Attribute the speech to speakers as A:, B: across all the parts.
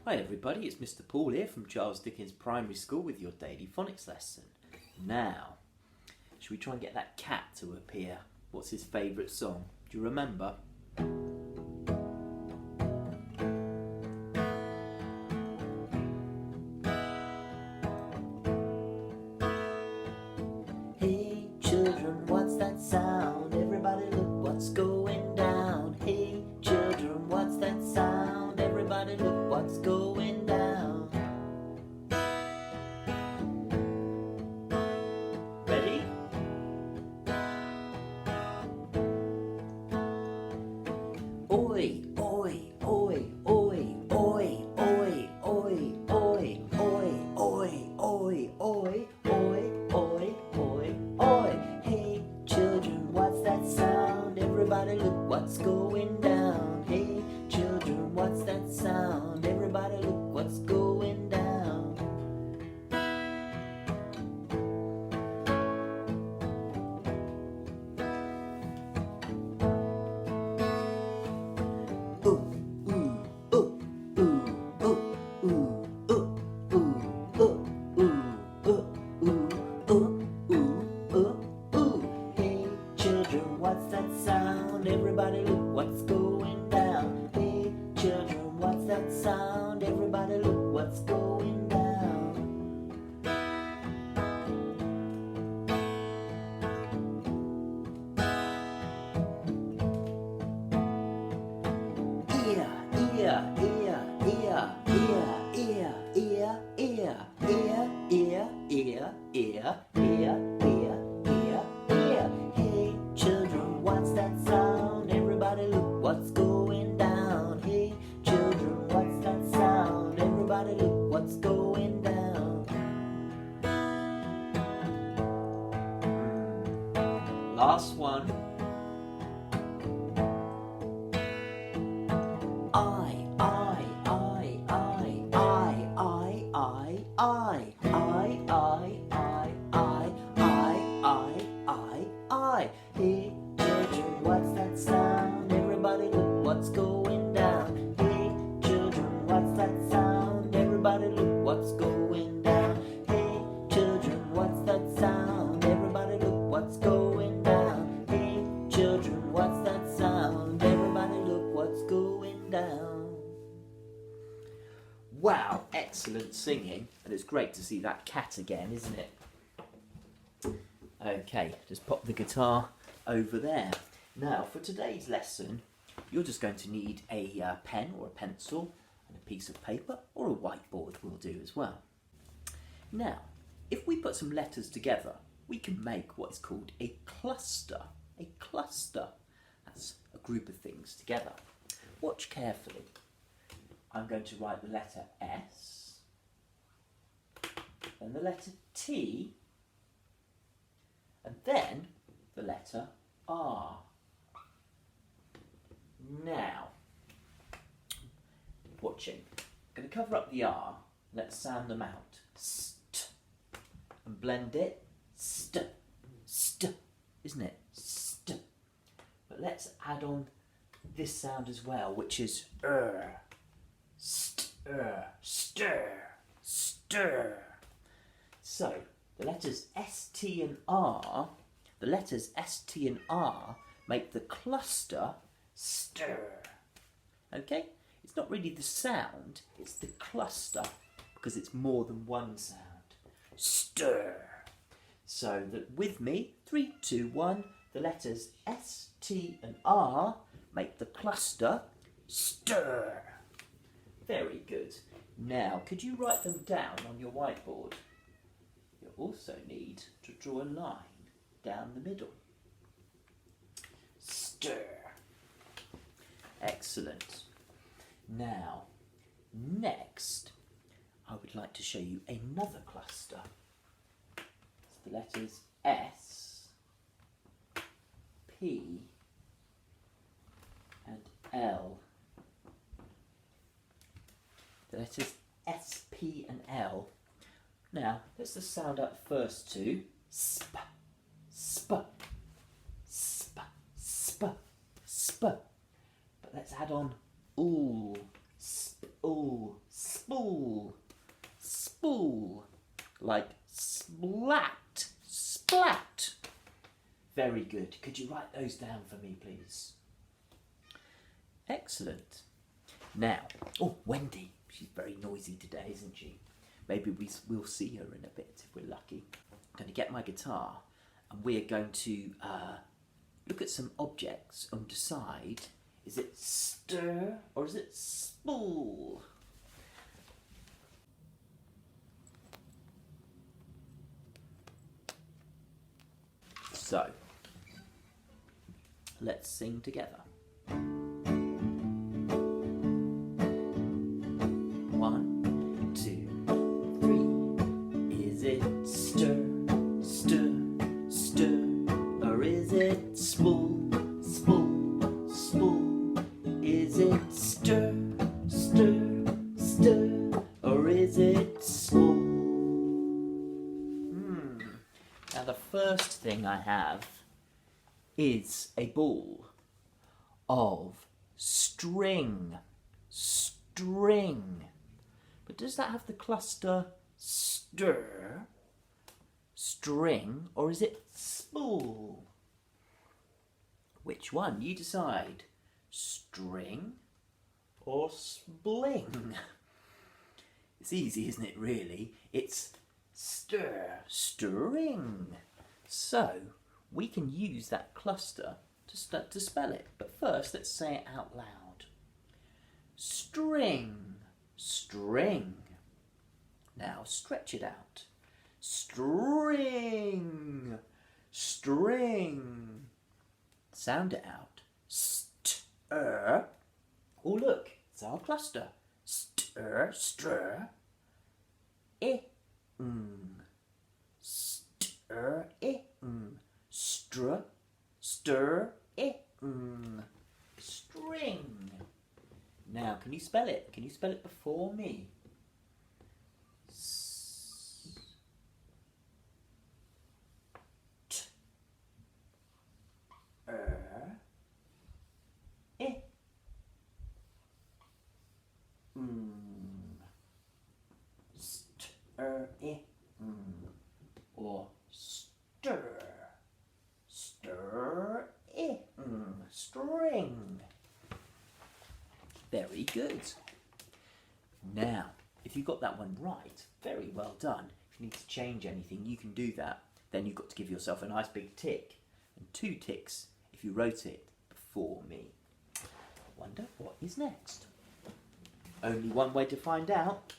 A: Hi everybody, it's Mr. Paul here from Charles Dickens Primary School with your daily phonics lesson. Now, should we try and get that cat to appear? What's his favourite song? Do you remember? Hey children, what's that sound? Everybody look what's going down. Hey children, what's that sound? Everybody look what's going down. Ready? Oi, oi, oi, oi, oi, oi, oi, oi, oi, oi, oi, oi, oi, oi, oi, oi. Hey children, what's that sound? Everybody look what's going down. Hey children, what's that sound? Everybody look what's going down. Hey children, what's that sound? Everybody look what's going down. Hey children, what's that sound? Everybody look what's going down. Ear, ear, ear, ear, ear, ear, ear, ear, ear, ear, ear, ear, ear, ear, ear, ear. Hey children, what's that sound? Everybody look what's going down. Hey children, what's that sound? Everybody look what's going down. Last one. I. Hey children, what's that sound? Everybody look what's going down. Hey children, what's that sound? Everybody look what's going down. Hey children, what's that sound? Everybody look what's going down. Hey children, what's that sound? Everybody look what's going down. Wow, excellent singing, and it's great to see that cat again, isn't it? Okay, just pop the guitar over there. Now, for today's lesson, you're just going to need a pen or a pencil and a piece of paper, or a whiteboard will do as well. Now, if we put some letters together, we can make what is called a cluster. A cluster. That's a group of things together. Watch carefully. I'm going to write the letter S, then the letter T, and then the letter R. Now, watching. I'm going to cover up the R. Let's sound them out. St. And blend it. St. St. Isn't it? St. But let's add on this sound as well, which is Stir. Stir. Stir. So, the letters S, T and R, make the cluster stir. Okay? It's not really the sound, it's the cluster, because it's more than one sound. Stir. So that with me, 3, 2, 1, the letters S, T and R make the cluster stir. Very good. Now, could you write them down on your whiteboard? You also need to draw a line down the middle. Stir. Excellent. Now, next, I would like to show you another cluster. It's the letters S, P, and L. The letters S, P, and L. Now, let's just sound out the first two. Sp, sp, sp, sp, sp. But let's add on ooh, sp, ooh, sp, like splat, splat. Very good. Could you write those down for me, please? Excellent. Now, oh, Wendy. She's very noisy today, isn't she? Maybe we'll see her in a bit if we're lucky. I'm going to get my guitar and we're going to look at some objects and decide, is it stir or is it spool? So, let's sing together. 1, 2, 3. Is it stir, stir, stir, or is it spool, spool, spool? Is it stir, stir, stir, or is it spool? Now the first thing I have is a ball of string, string. But does that have the cluster stir, string, or is it spool? Which one? You decide. String or spling? It's easy, isn't it, really? It's stir, string. So, we can use that cluster to spell it. But first, let's say it out loud. String, string. Now stretch it out. String, string. Sound it out. Stir. Oh look, it's our cluster. Stir, stir. Stir, str, stir, string. Now, can you spell it? Can you spell it before me? Or stir, stir, string. Very good. Now, if you got that one right, very well done. If you need to change anything, you can do that. Then you've got to give yourself a nice big tick, and 2 ticks if you wrote it before me. I wonder what is next. Only one way to find out.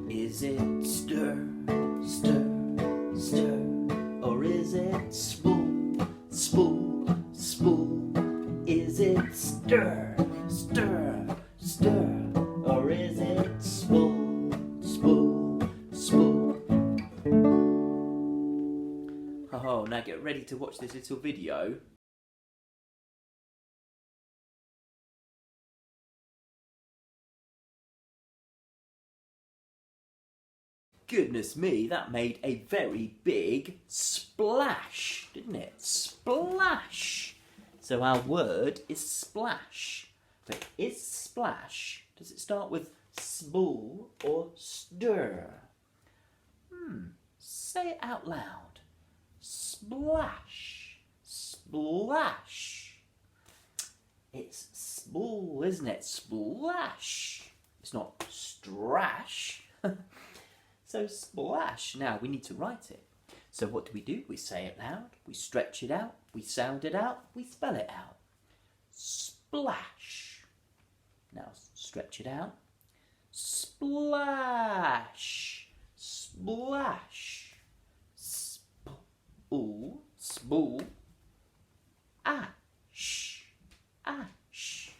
A: Is it stir, stir, stir, or is it spool, spool, spool? Is it stir, stir, stir, or is it spool, spool, spool? Oh, now get ready to watch this little video. Goodness me, that made a very big splash, didn't it? Splash! So our word is splash. But is splash, does it start with spool or stir? Say it out loud. Splash, splash. It's spool, isn't it? Splash. It's not strash. So splash. Now we need to write it. So what do? We say it loud, we stretch it out, we sound it out, we spell it out. Splash. Now stretch it out. Splash. Splash. Spool. Spool. Ash. Ash.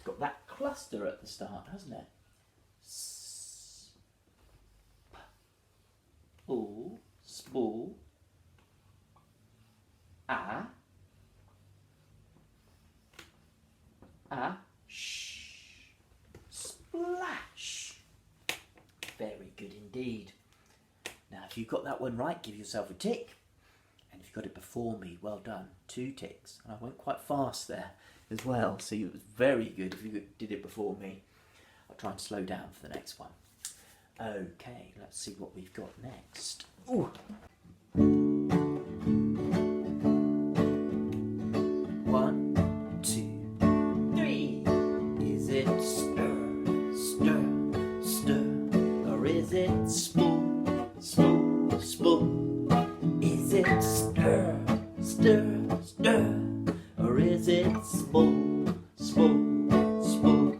A: Got that cluster at the start, hasn't it? Spool, spool, sh, splash. Very good indeed. Now, if you got that one right, give yourself a tick. And if you got it before me, well done. 2 ticks. And I went quite fast there as well, so it was very good if you did it before me. I'll try and slow down for the next one. Okay, let's see what we've got next. Ooh. 1, 2, 3. Is it stir, stir, stir? Or is it spool, spool, spool? Is it stir, stir, stir? Or is it spool, spool, spool?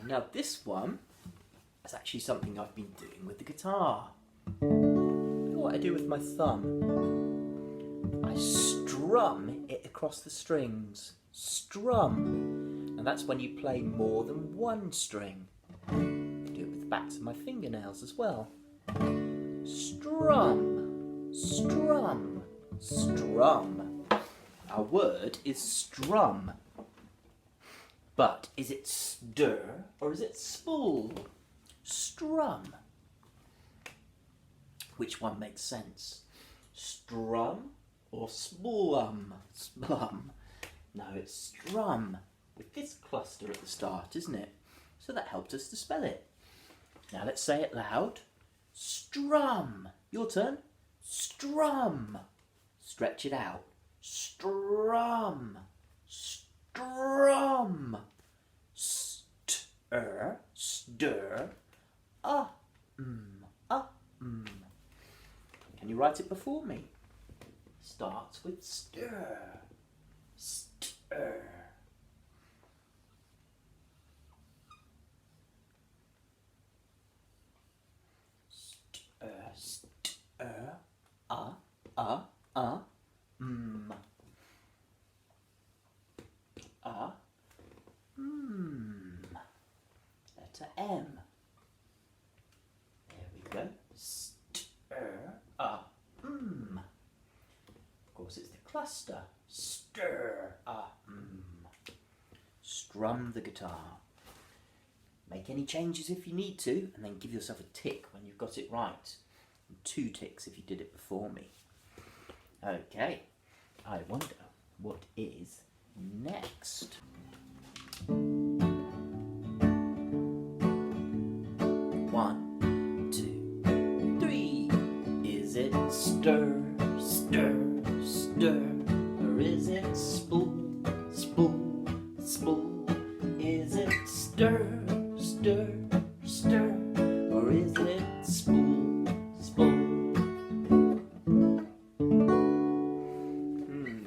A: Now this one is actually something I've been doing with the guitar. Look at what I do with my thumb. I strum it across the strings. Strum. And that's when you play more than one string. I do it with the backs of my fingernails as well. Strum, strum, strum. Our word is strum. But is it stir or is it spool? Strum. Which one makes sense? Strum or splum? Splum. No, it's strum with this cluster at the start, isn't it? So that helped us to spell it. Now let's say it loud. Strum. Your turn. Strum. Stretch it out. Strum. Strum. Stir, stir, Can you write it before me? Starts with stir, stir. Stir, stir, Letter M. There we go. Stir, Of course, it's the cluster. Stir, Strum the guitar. Make any changes if you need to, and then give yourself a tick when you've got it right. And 2 ticks if you did it before me. Okay, I wonder what is next. 1, 2, 3. Is it stir, stir, stir? Or is it spool, spool, spool? Is it stir, stir, stir? Or is it spool, spool?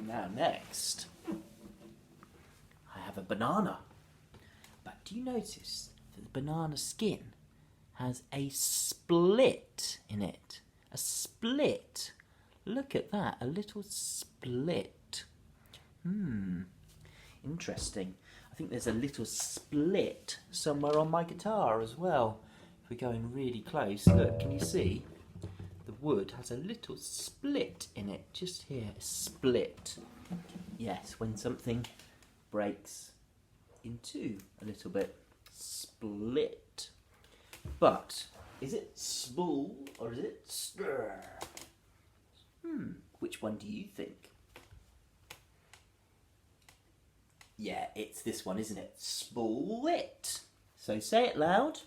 A: Now next, I have a banana. But do you notice that the banana skin has a split in it? A split. Look at that, a little split. Interesting. I think there's a little split somewhere on my guitar as well. If we're going really close, look, can you see? The wood has a little split in it, just here, a split. Yes, when something breaks in two a little bit. Split. But is it spool or is it stir? Which one do you think? Yeah, it's this one, isn't it? Split. So say it loud.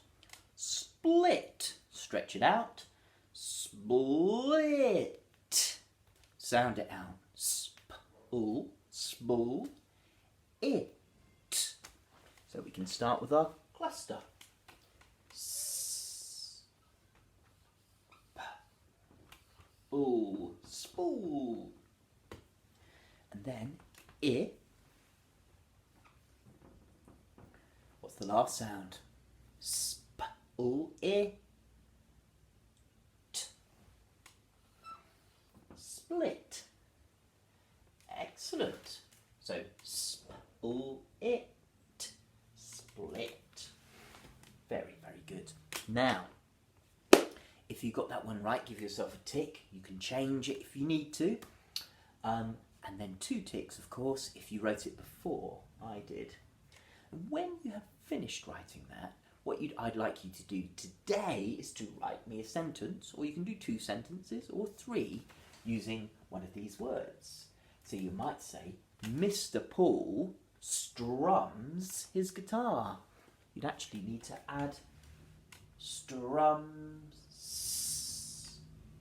A: Split. Stretch it out. Split. Sound it out. Spool, spool, it. So we can start with our cluster. Spool, spool. And then it. What's the last sound? Spool, it. Split. Excellent. So spool, it. Split. Very, very good. Now, if you got that one right, give yourself a tick. You can change it if you need to. And then 2 ticks, of course, if you wrote it before I did. And when you have finished writing that, what I'd like you to do today is to write me a sentence, or you can do 2 sentences or 3 using one of these words. So you might say, Mr. Paul strums his guitar. You'd actually need to add strums,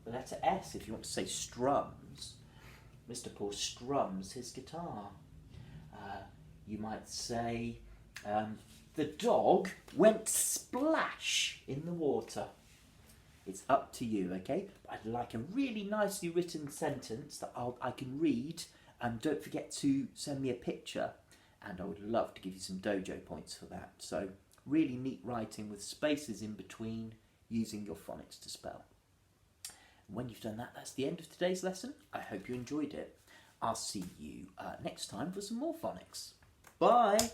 A: the letter S, if you want to say strums. Mr. Paul strums his guitar. You might say, the dog went splash in the water. It's up to you, okay? I'd like a really nicely written sentence that I can read, and don't forget to send me a picture, and I would love to give you some dojo points for that. So really neat writing with spaces in between, using your phonics to spell. And when you've done that, that's the end of today's lesson. I hope you enjoyed it. I'll see you next time for some more phonics. Bye!